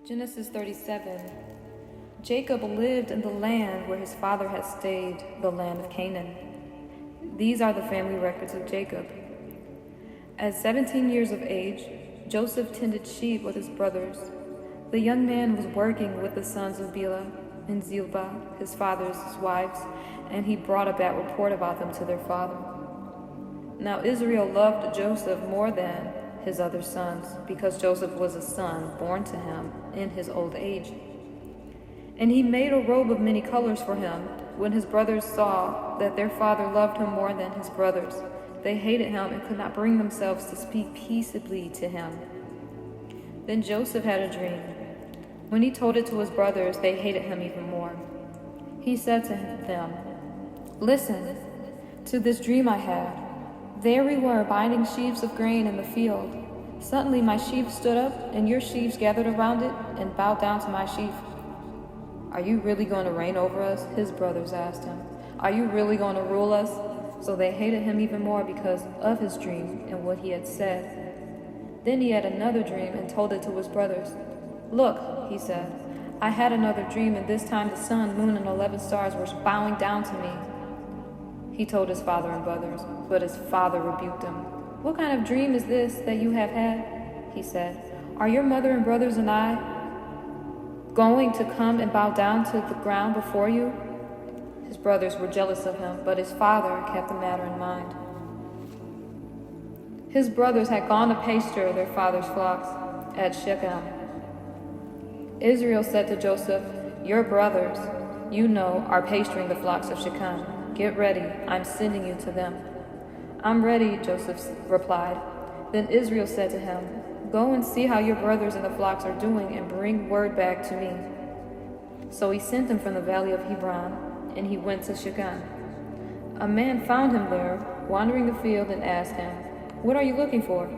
Genesis 37. Jacob lived in the land where his father had stayed, the land of Canaan. These are the family records of Jacob. At 17 years of age, Joseph tended sheep with his brothers. The young man was working with the sons of Bilhah and Zilpah, his father's wives, and he brought a bad report about them to their father. Now Israel loved Joseph more than his other sons, because Joseph was a son born to him in his old age. And he made a robe of many colors for him. When his brothers saw that their father loved him more than his brothers, they hated him and could not bring themselves to speak peaceably to him. Then Joseph had a dream. When he told it to his brothers, they hated him even more. He said to them, "Listen to this dream I had. There we were, binding sheaves of grain in the field. Suddenly my sheaf stood up, and your sheaves gathered around it and bowed down to my sheaf." "Are you really going to reign over us?" his brothers asked him. "Are you really going to rule us?" So they hated him even more because of his dream and what he had said. Then he had another dream and told it to his brothers. "Look," he said, "I had another dream, and this time the sun, moon, and 11 stars were bowing down to me." He told his father and brothers, but his father rebuked him. "What kind of dream is this that you have had?" he said. "Are your mother and brothers and I going to come and bow down to the ground before you?" His brothers were jealous of him, but his father kept the matter in mind. His brothers had gone to pasture their father's flocks at Shechem. Israel said to Joseph, "Your brothers, you know, are pasturing the flocks of Shechem. Get ready, I'm sending you to them." "I'm ready," Joseph replied. Then Israel said to him, "Go and see how your brothers in the flocks are doing and bring word back to me." So he sent him from the valley of Hebron, and he went to Shechem. A man found him there, wandering the field, and asked him, "What are you looking for?"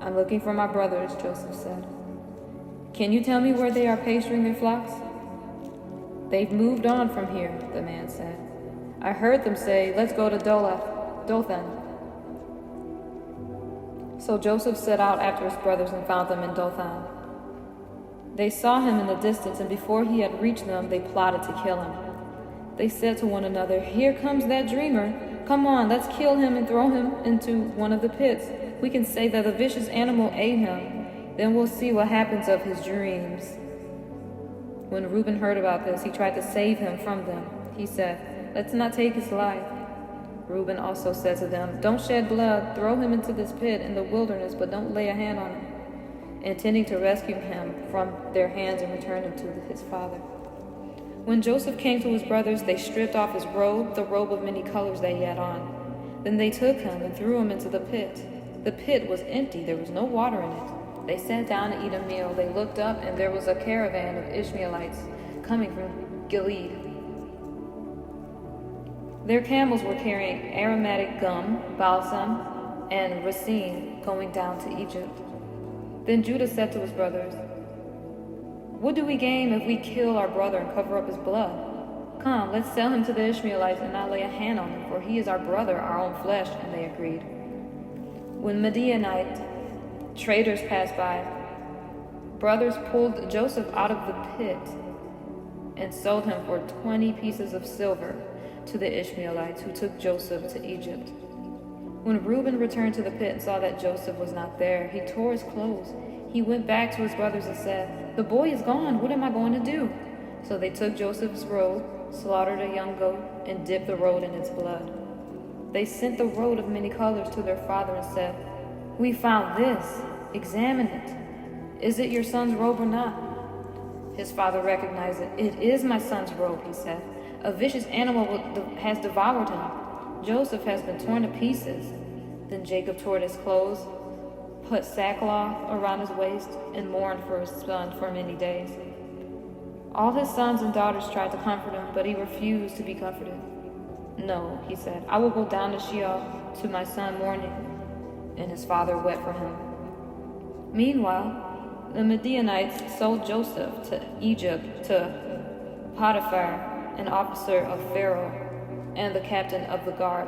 "I'm looking for my brothers," Joseph said. "Can you tell me where they are pasturing their flocks?" "They've moved on from here," the man said. "I heard them say, 'Let's go to Dothan.'" So Joseph set out after his brothers and found them in Dothan. They saw him in the distance, and before he had reached them, they plotted to kill him. They said to one another, "Here comes that dreamer. Come on, let's kill him and throw him into one of the pits. We can say that the vicious animal ate him. Then we'll see what happens of his dreams." When Reuben heard about this, he tried to save him from them. He said, "Let's not take his life." Reuben also said to them, "Don't shed blood. Throw him into this pit in the wilderness, but don't lay a hand on him," intending to rescue him from their hands and return him to his father. When Joseph came to his brothers, they stripped off his robe, the robe of many colors that he had on. Then they took him and threw him into the pit. The pit was empty. There was no water in it. They sat down to eat a meal. They looked up, and there was a caravan of Ishmaelites coming from Gilead. Their camels were carrying aromatic gum, balsam, and racine, going down to Egypt. Then Judah said to his brothers, "What do we gain if we kill our brother and cover up his blood? Come, let's sell him to the Ishmaelites and not lay a hand on him, for he is our brother, our own flesh." And they agreed. When Midianite traders passed by, brothers pulled Joseph out of the pit and sold him for 20 pieces of silver to the Ishmaelites, who took Joseph to Egypt. When Reuben returned to the pit and saw that Joseph was not there, he tore his clothes. He went back to his brothers and said, "The boy is gone. What am I going to do?" So they took Joseph's robe, slaughtered a young goat, and dipped the robe in its blood. They sent the robe of many colors to their father and said, "We found this. Examine it. Is it your son's robe or not?" His father recognized it. "It is my son's robe," he said. "A vicious animal has devoured him. Joseph has been torn to pieces." Then Jacob tore his clothes, put sackcloth around his waist, and mourned for his son for many days. All his sons and daughters tried to comfort him, but he refused to be comforted. "No," he said, "I will go down to Sheol to my son mourning." And his father wept for him. Meanwhile, the Midianites sold Joseph to Egypt to Potiphar, an officer of Pharaoh, and the captain of the guard.